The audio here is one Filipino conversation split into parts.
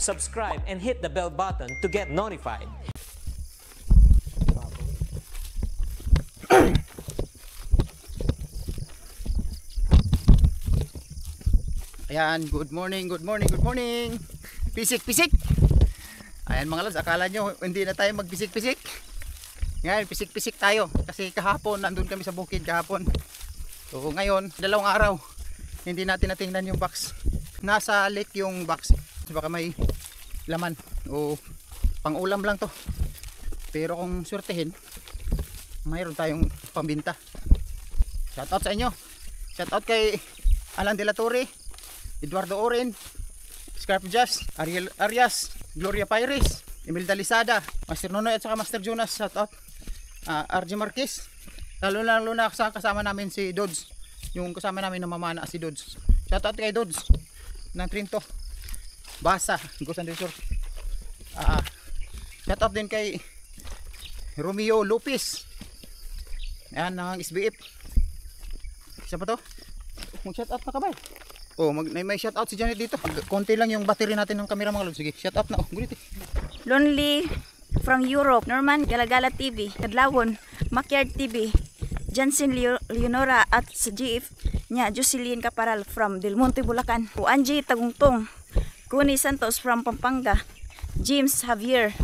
subscribe and hit the bell button to get notified. Ayan, good morning, good morning, good morning. Pisik, pisik. Ayan mga lods, akala nyo hindi na tayo magpisik-pisik. Ngayon, pisik-pisik tayo. Kasi kahapon, nandun kami sa bukid kahapon. So ngayon, dalawang araw, hindi natin natingnan yung box. Nasa lake yung box. Baka may laman o pang ulam lang to. Pero kung swertehin, mayroon tayong pambinta. Shoutout sa inyo. Shoutout kay Alan De La Torre, Eduardo Oren, Scarp Jazz, Ariel Arias, Gloria Pires, Imelda Lisada, Master Nonoy at saka Master Jonas. Shoutout RJ Marquez. Lalo na kasama namin si Dodds, yung kasama namin na mamana si Dodds. Shoutout kay Dodds ng Trinto, Basa, Gusan del Sur. Shoutout din kay Romeo Lopez, yan ng SBF. Isa pa to? Mag-shoutout na ka ba? Oh, may shoutout si Janet dito. Konti lang yung battery natin ng camera mga lods. Sige, shoutout na. Oh, gulit eh. Lonely from Europe, Norman Galagala TV, Kadlawon, Makyard TV, Jansen Leonora at sa GF niya, Jocelyn Caparal from Del Monte, Bulacan, o Angie Tagungtong, Kuni Santos from Pampanga, James Javier,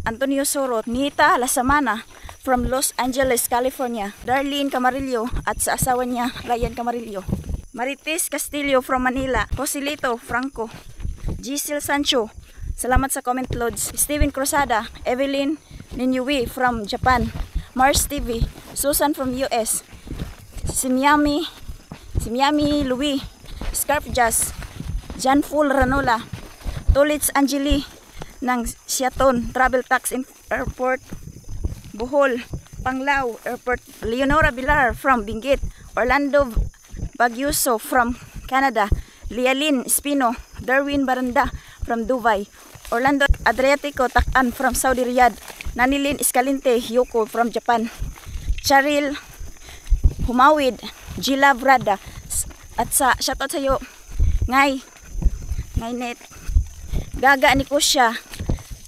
Antonio Sorot, Nita Lasamana from Los Angeles, California, Darlene Camarillo at sa asawa niya, Ryan Camarillo, Marites Castillo from Manila, Joselito Franco, Giselle Sancho, salamat sa comment loads, Steven Cruzada, Evelyn Ninyui from Japan, Mars TV, Susan from US, Simiami Louis, Scarf Jazz, Jan Full Ranola, Tulits Angeli ng Siaton Travel Tax Airport, Bohol, Panglao Airport, Leonora Villar from Benguet, Orlando Bagyuso from Canada, Lialin Espino, Darwin Baranda from Dubai, Orlando Adriatico Takan from Saudi Riyadh, Nanilin Escalante Yoko from Japan, Charil Humawid, Gila Brada, at sa shoutout sa iyo Ngay Net, Gaga Nicosia,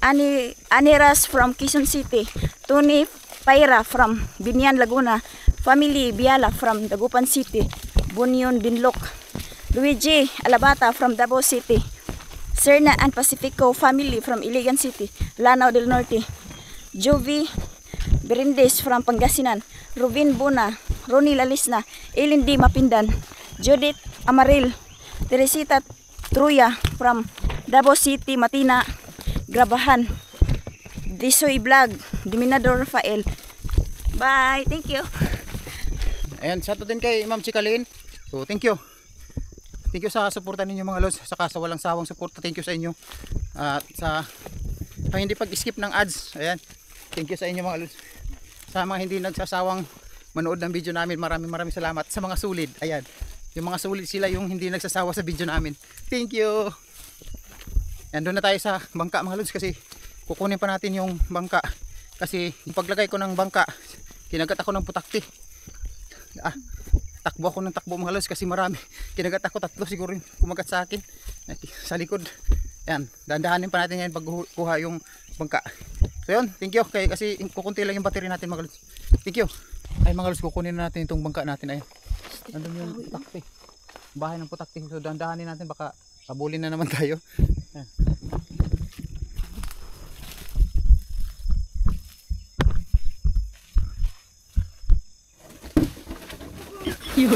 Aniras from Quezon City, Tony Paira from Binyan Laguna, Family Biala from Dagupan City, Bunyon Binlok, Luigi Alabata from Davao City, Serna and Pacifico family from Iligan City, Lanao del Norte, Jovi Berindes from Pangasinan, Rubin Buna, Ronnie Lalisna, Elin D. Mapindan, Judith Amaril, Teresita Truya from Davao City, Matina, Grabahan, Disoy Vlog, Dominador Rafael. Bye, thank you. Ayan, shoutout din kay Ma'am Chikalin. So thank you. Thank you sa suporta ninyo mga lods, saka sa walang sawang suporta. Thank you sa inyo. At sa hindi pag-skip ng ads. Ayan. Thank you sa inyo mga lods. Sa mga hindi nagsasawang manood ng video namin, maraming salamat. Sa mga sulid, ayan. Yung mga sulid sila yung hindi nagsasawa sa video namin. Thank you. Ayan, doon na tayo sa bangka mga lods kasi kukunin pa natin yung bangka. Kasi yung paglagay ko ng bangka, kinagat ako ng putakti. Takbo ako ng takbo mga lods kasi marami. Kinagat ako, 3 siguro yung kumagat sa akin sa likod. Ayan, dahan-dahanin pa natin ngayon pag kuha yung bangka. So yun, thank you. Kasi kukunti lang yung battery natin mga lods. Thank you. Ay mga lods, kukunin na natin itong bangka natin. Ayan, nandun yung putakti, bahay ng putakti. So dahan-dahanin natin, baka kabulin na naman tayo. Ayan. Yun.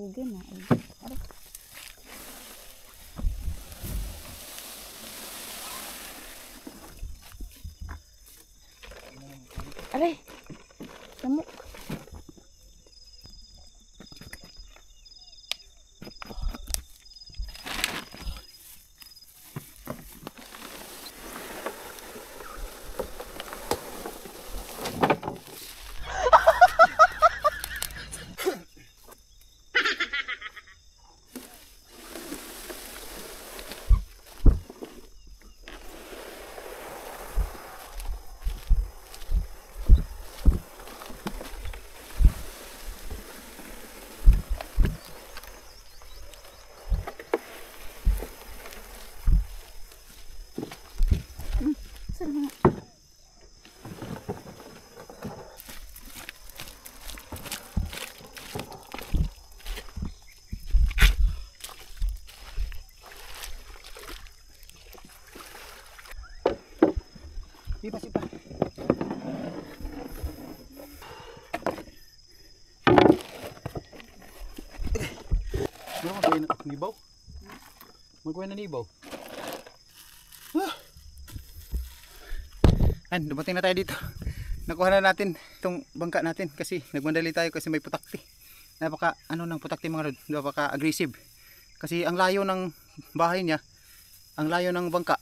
Uga na. Aray, samuk. Nibaw. Magkuha na nibaw. Dumating na tayo dito. Nakuha na natin itong bangka natin kasi nagmandali tayo kasi may putakti. Napaka ng putakti mga lod, napaka aggressive. Kasi ang layo ng bahay niya, ang layo ng bangka,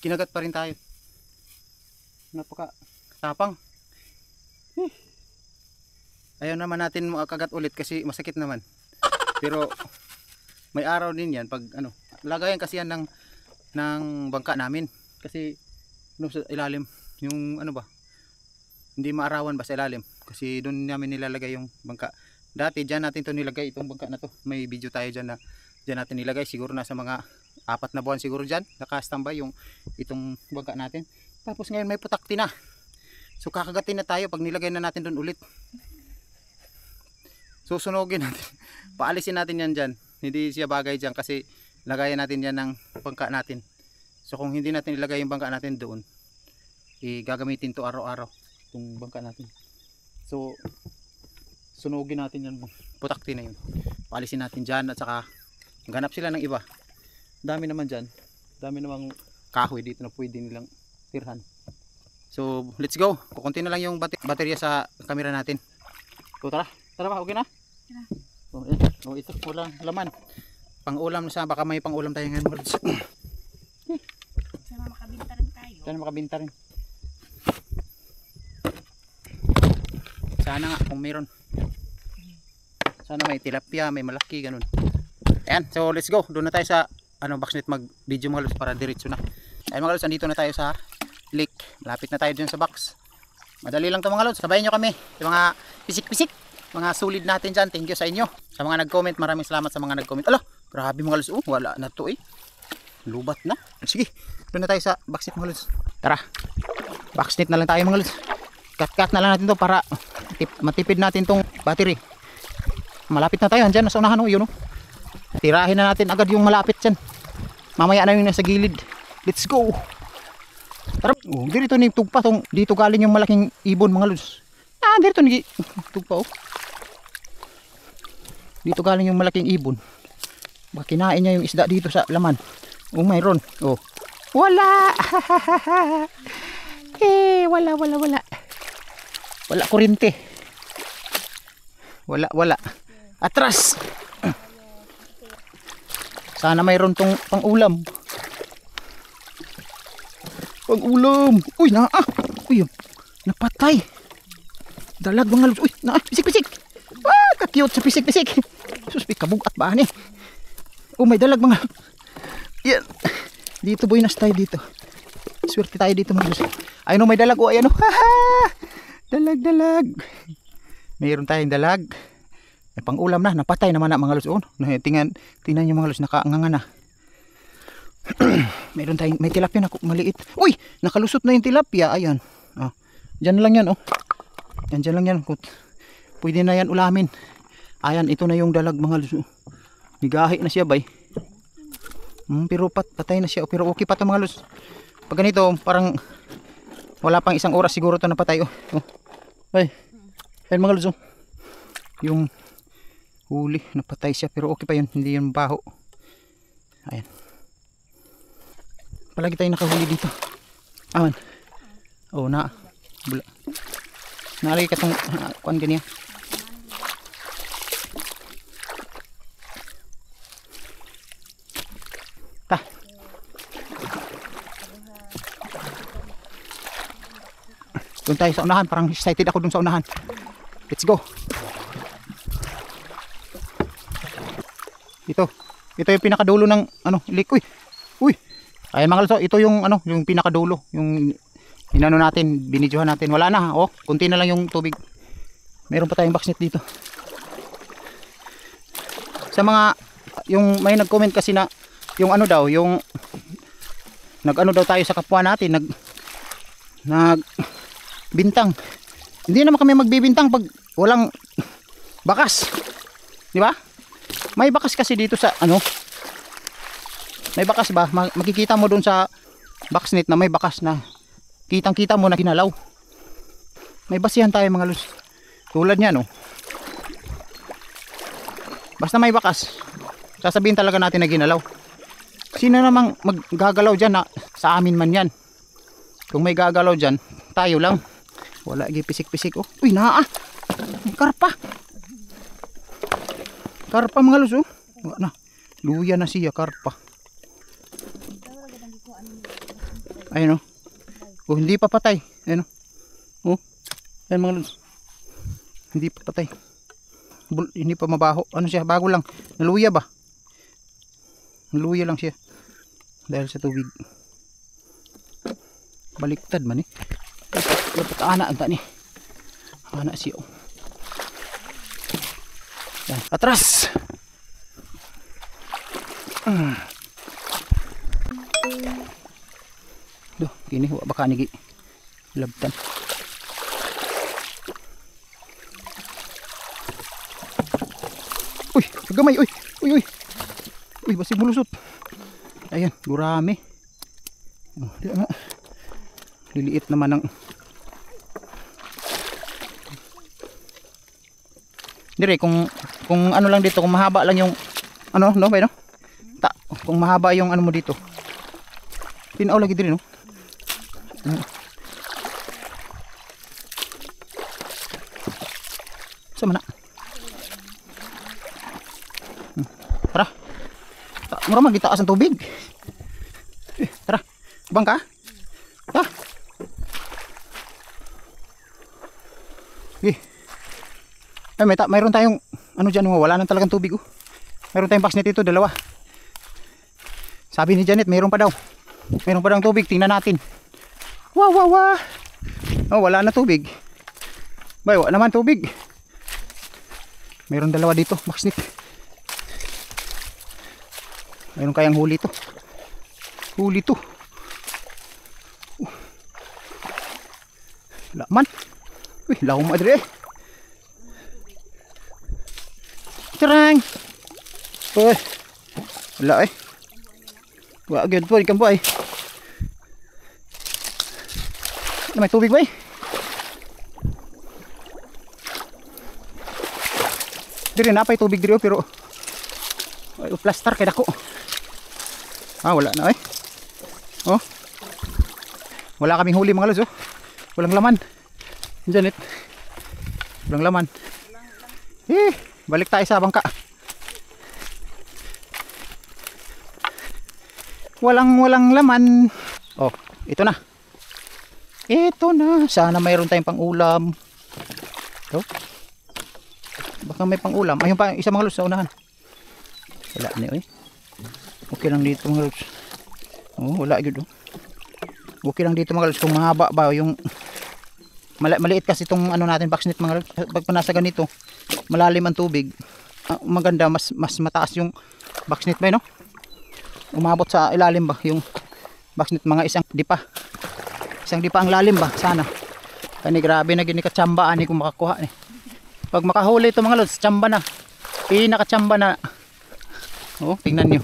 kinagat pa rin tayo. Napaka tapang. Ayaw naman natin makagat ulit kasi masakit naman. Pero may araw din yan pag lagayan kasi yan ng bangka namin. Kasi sa ilalim, yung hindi maarawan ba sa ilalim. Kasi doon namin nilalagay yung bangka. Dati dyan natin to nilagay, itong bangka na to. May video tayo dyan na dyan natin nilagay. Siguro nasa mga 4 na buwan siguro dyan. Naka-standby itong bangka natin. Tapos ngayon may putakti na. So kakagatin na tayo pag nilagay na natin doon ulit. Susunogin natin. Paalisin natin yan dyan. Hindi siya bagay dyan kasi lagayan natin yan ng bangka natin. So kung hindi natin ilagay yung bangka natin doon, gagamitin to araw-araw itong bangka natin. So sunugin natin yan, putakti na yun. Paalisin natin dyan at saka ganap sila ng iba. Dami naman dyan. Dami namang kahoy dito na pwede nilang tirhan. So let's go. Kukunti na lang yung baterya sa camera natin. So tara ba, okay na? Ito walang laman. Pang-ulam na siya, baka may pang-ulam tayo ngayon. Sana makabinta rin tayo. Sana makabinta rin. Sana nga kung meron. Sana may tilapia, may malaki, ganun. Ayan, so let's go. Doon na tayo sa Boxnet mag-video mga lods para diretso na. Ayan mga lods, andito na tayo sa lake. Malapit na tayo dun sa box. Madali lang to mga lods. Sabayan nyo kami. Yung mga pisik-pisik, mga solid natin dyan. Thank you sa inyo. Sa mga nag-comment, maraming salamat sa mga nag-comment. Alo, grabe mga lods. Wala na to eh. Lubat na. Sige, doon na tayo sa Boxnet mga lods. Tara, Boxnet na lang tayo mga lods. Cut na lang natin to para matipid natin tong battery. Malapit na tayo. Andyan, nasa unahan yun. Tirahin na natin agad yung malapit dyan. Mamaya na yung nasa gilid. Let's go. Tara. Dito ni tugpa. Dito galing yung malaking ibon mga lods. Dito ni tugpa Dito galing yung malaking ibon. Baka kinain niya yung isda dito sa laman. Mayroon. Wala. Wala. Wala kuryente. Wala. Atras. Sana mayroon tong pang-ulam. Pang-ulam. Uy, napatay. Dalag mga lods. Uy, pisik-pisik. Ka-cute sa pisik-pisik. Sus, kabugat ba ni? May dalag mga. Yan. Dito boy, nas tayo dito. Swerte tayo dito mga lods. Ayun, may dalag. Ayan. Dalag. Mayroon tayong dalag. May pang-ulam na. Napatay naman na mga lods. Tingnan nyo mga lods. Nakanganga na. Mayroon tayong, may tilapia na maliit. Uy, nakalusot na yung tilapia. Ayan. Diyan lang yan. Diyan lang yan. Pwede na yan ulamin. Ayan, ito na yung dalag mga lods. Nigahi na siya bay. Pero patay na siya. Pero okay pa ito mga lods. Pag ganito, parang wala pang 1 oras siguro ito napatay. Ay, ayan mga lods. Yung huli, napatay siya. Pero okay pa yun. Hindi yun baho. Ayan. Palagi tayo nakahuli dito. Aman. Nalagay ka itong kuhan ganyan. Doon tayo sa unahan. Parang excited ako doon sa unahan. Let's go. Ito yung pinakadulo ng lake. Uy. Ayan mga lods, ito yung yung pinakadulo, yung natin, binidyohan natin. Wala na. Kunti na lang yung tubig. Meron pa tayong Boxnet dito. Sa mga yung may nag-comment kasi na yung yung nag daw tayo sa kapwa natin, nag bintang. Hindi naman kami magbibintang pag walang bakas. Di ba? May bakas kasi dito sa may bakas ba? Makikita mo doon sa Boxnet na may bakas na kitang-kita mo na ginalaw. May basihan tayo mga lods. Tulad niya Basta may bakas. Sasabihin talaga natin na ginalaw. Sino namang maggagalaw dyan na sa amin man yan? Kung may gagalaw dyan, tayo lang. Wala, pisik-pisik. Oh. Uy, naa! Karpa! Karpa mga lods, oh. Wala na. Luya na siya, karpa. Ayun, oh. Oh, hindi pa patay. Ayun, oh. Oh. Ayan mga lods. Hindi pa patay. Hindi pa mabaho. Ano siya? Bago lang. Naluya ba? Naluya lang siya. Dahil sa tubig. Baliktad man eh. Dapat anak ang tani. Anak siya. Yan. Atras! Duh, gini. Baka nigi. Labtan. Uy, kagamay. Uy, uy, uy. Uy, basig mulusot. Ayan, gurami. Oh, di nga. Liliit naman ng dire kung ano lang dito, kung mahaba lang yung ano, no, bay no? Kung mahaba yung ano mo dito. Tinaw lagi dire no. Sama na. Tara. Mura magitaas ang tubig. Tara. Bangka. Ha? Ay, mayroon tayong ano dyan, wala nang talagang tubig. Oh. Mayroon tayong basket ito, dalawa. Sabi ni Janet, mayroon pa daw. Mayroon pa daw tubig, tingnan natin. Wow, wow, wow. Oh, wala na tubig. Bay, wala naman tubig. Mayroon dalawa dito, basket. Mayroon kayang huli to. Huli to. Laman. Uy, lahong madre. Terang. Uy. Wala eh. Wala agad po, ikan po ay. May tubig ba eh? Diri na pa tubig diri pero ay plaster kay dako. Ah, wala na eh. Oh. Wala kaming huli mga lods oh. Walang laman. Janet. Walang laman. Balik tayo sa bangka. Walang laman. Oh, ito na. Ito na. Sana mayroon tayong pang-ulam. Ito. Baka may pang-ulam. Ayun pa, isa mga lods sa unahan. Wala na eh. Okay lang dito mga lods. Oh, wala yun oh. Okay lang dito mga lods. Kung mahaba ba yung maliit kasi itong ano natin box net mga lods. Pag nasa ganito malalim ang tubig, maganda, mas mataas yung box net ba no? Umabot sa ilalim ba yung box net, mga isang dipa ang lalim ba sana. Kani grabe na gini katsamba ani kung makakuha ni. Pag makahuli ito mga lods, tsamba na, pinakatsamba na. Oh, tingnan nyo,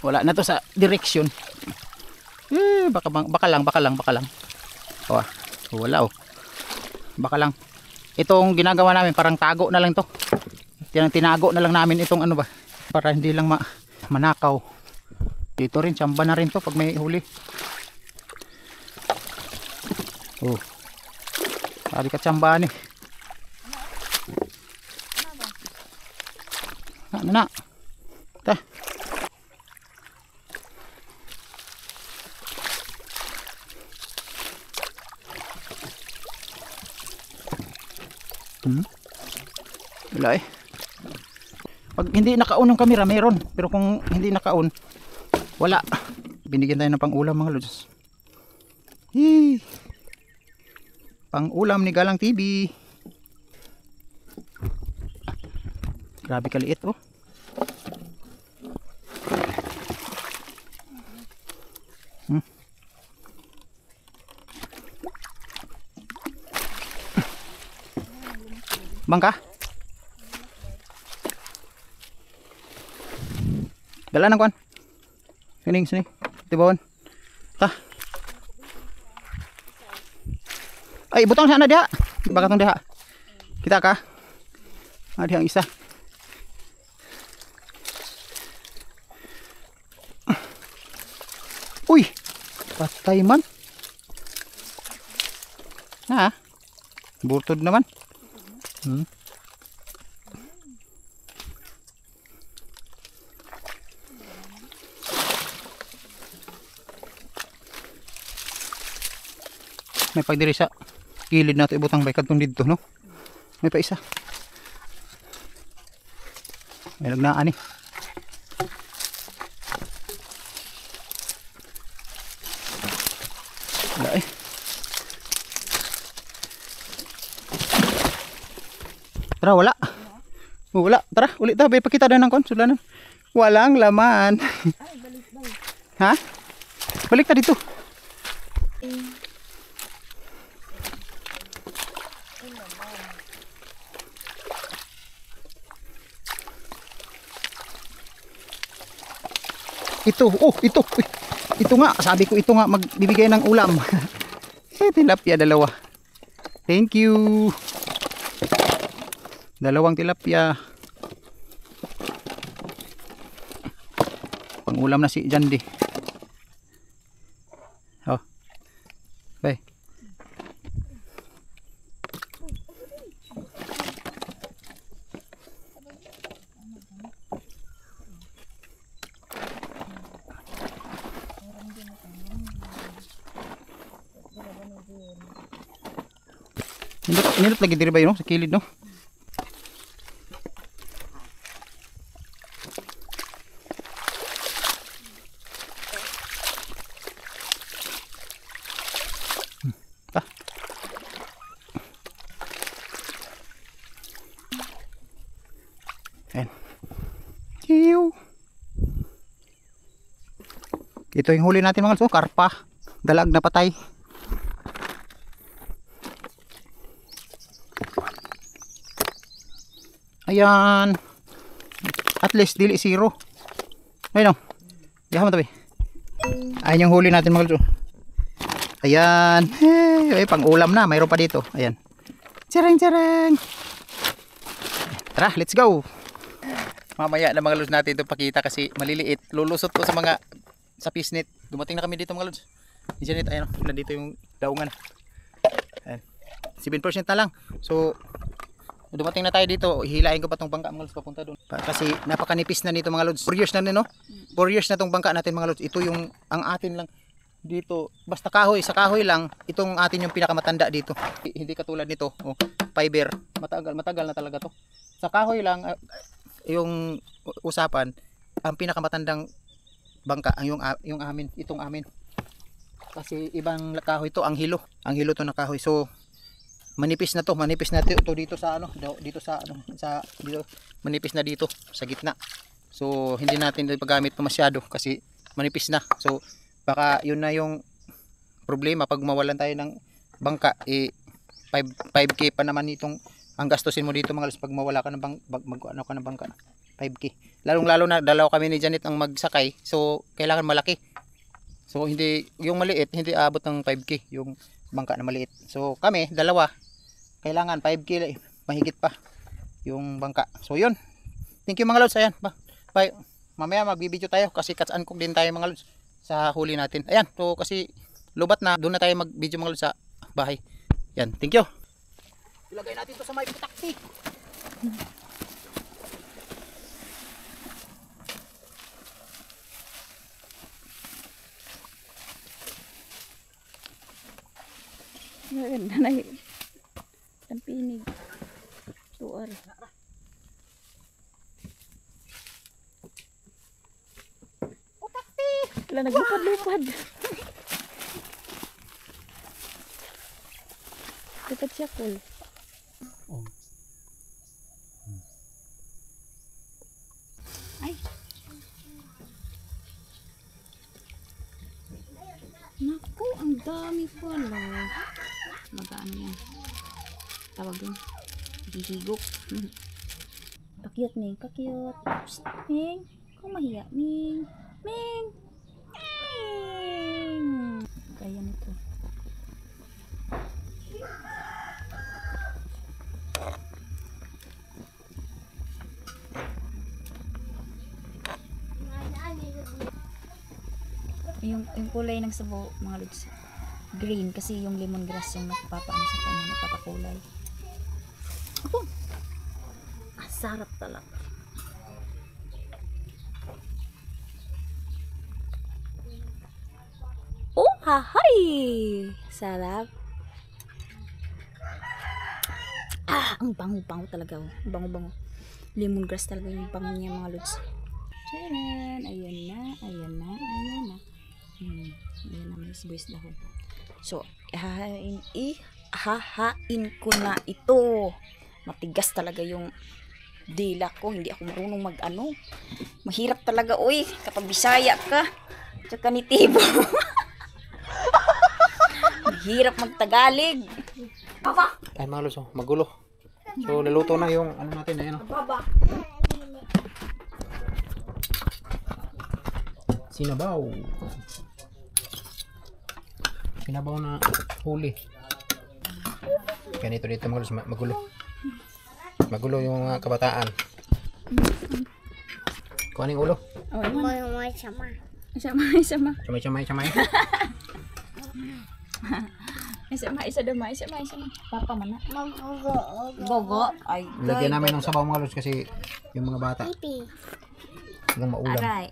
wala na to sa direction. Baka lang. Oh, wala oh. Baka lang. Itong ginagawa namin parang tago na lang to. Tinago na lang namin itong ano ba, para hindi lang manakaw. Dito rin, tsamba na rin to pag may huli. Oh. Sabi ka tsambaan eh. Na. Ta. Wala eh. Pag hindi naka-on yung camera meron, pero kung hindi naka-on wala. Binigyan tayo ng pang-ulam mga lods. Pang-ulam ni Galang TV. Grabe kaliit oh. Bangka? Dala ng kwan. Sini. Tibawon. Ta. Ay, butang sana diha. Baka tong diha. Kita ka? Diha ang isa. Patay man. Ha? Burtod naman. May pagdiri sa kilid nato ibutang baykad kung dito, no? May pa isa. May nagnaan eh. Wala eh. Tara, wala. Wala. Tara, ulit tayo. Pakita na ng konsulanan. Walang laman. Ha? Balik ta dito. Ito, oh, ito. Uy, ito nga, sabi ko ito nga magbibigay ng ulam. Tilapia, dalawa. Thank you. Dalawang tilapia. Pang ulam na si Jandi. Oh. Bye. Nilot lagi diri ba yun, no? Sa kilid, no? Ah. Ayan. Hiyo. Ito yung huli natin mga kalso, karpa. Dalag na patay. Ayan. At least dili zero. Ayun o. Yahan mo tabi. Ayan yung huli natin mga kalso. Ayan. Hey, pang ulam na. Mayroon pa dito. Ayan. Tsarang tsarang. Tara, let's go. Mamaya na mga lods natin ito pakita kasi maliliit. Lulusot ko sa pisnet. Dumating na kami dito mga lods. Janet, ayan o. Nandito yung daungan. Ayan. 7% na lang. So, dumating na tayo dito, hilain ko pa tong bangka mga lods papunta doon. Kasi napakanipis na nito mga lods. 4 years na din, no? 4 years na tong bangka natin mga lods. Ito yung ang atin lang dito. Basta kahoy, sa kahoy lang, itong atin yung pinakamatanda dito. Hindi katulad nito, oh, fiber. Matagal na talaga to. Sa kahoy lang yung usapan, ang pinakamatandang bangka ang yung amin, itong amin. Kasi ibang kahoy to, ang hilo to na kahoy. So manipis na to dito sa dito manipis na dito sa gitna. So hindi natin ipagamit pa masyado kasi manipis na. So baka yun na yung problema pag mawalan tayo ng bangka, 5K pa naman itong ang gastusin mo dito mga lods pag mawala ka ng bangka. 5K. Lalong-lalo na dalaw kami ni Janet ang magsakay. So kailangan malaki. So hindi yung maliit hindi aabot ng 5K yung bangka na maliit. So kami dalawa kailangan 5K mahigit pa yung bangka. So yun. Thank you mga lods. Ayan. Bye. Mamaya magbibideo tayo kasi catch-an cook din tayo mga lods sa huli natin. Ayan. So kasi lubat na doon na tayo mag-video mga lods sa bahay. Yan. Thank you. Ilagay natin to sa may putakti. Ganda na yun. Tampinig. Tuar. Putakti! Wala naglupad-lupad. Lupad siya cool. Ay. Naku, ang dami pala. Mag-ano yan? Tawag yun. Hihigop. Kakyot, Ming. Kakyot. Psst, Ming. Kung mahiya, Ming. Ming! Ming! Kaya nito. yung kulay ng sabaw, mga lods, green kasi yung lemongrass yung nagpapaano sa kanya, nagpapakulay. Ako, sarap talaga. Oh, hahay! Sarap. Ang bango-bango talaga. Oh. Bango-bango. Lemongrass talaga yung bango niya, mga lods. Tcharan! Ayan na, ayan na, ayan na. Ayan na, may sibuyas dahon. So, ihahain ko na ito. Matigas talaga yung dila ko. Hindi ako marunong mag-ano. Mahirap talaga, uy. Kapag Bisaya ka. Tsaka nitibo. Mahirap magtagalig. Papa! Ay mga lods, magulo. So naluto na yung ano natin, ayan. Papa! Sinabaw. Sinabaw na huli. Ganito dito mga lods, magulo. Magulo yung mga kabataan. Kuha ng ulo. Oh, yun. Sama. Sama. Chamay. Isa. Papa mana? Gogo. Ay, Lagyan namin ng sabaw mga lods kasi yung mga bata Pipi. hanggang maulam. aray.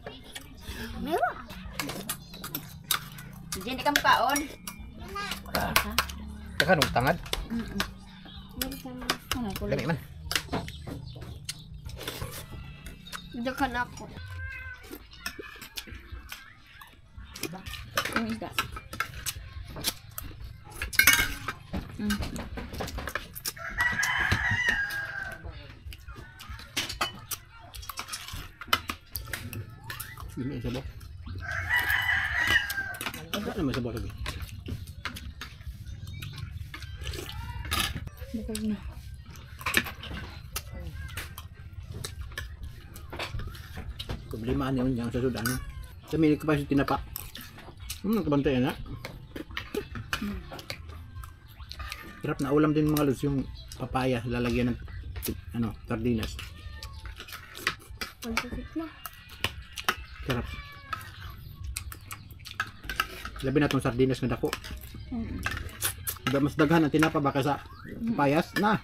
Diyan di ka mukaon. Teka, nung tangad. Ano, kulay. Lami man. Dakan ako. Yung isda. Ini sabaw. Ada naman sabaw lagi. Bakal na. Problema niyo yang sa sudan. Sa milik pa si tinapa. Kabantay na. Hirap na ulam din mga lods yung papaya, lalagyan ng ano, sardinas. Sarap. Labi na itong sardinas na dako. Mas daghan ang tinapa baka sa papayas na.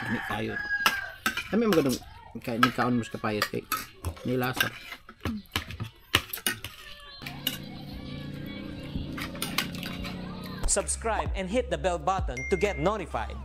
Kami tayo. Kami magandang kaon mo sa papayas kay nilasa. Subscribe and hit the bell button to get notified.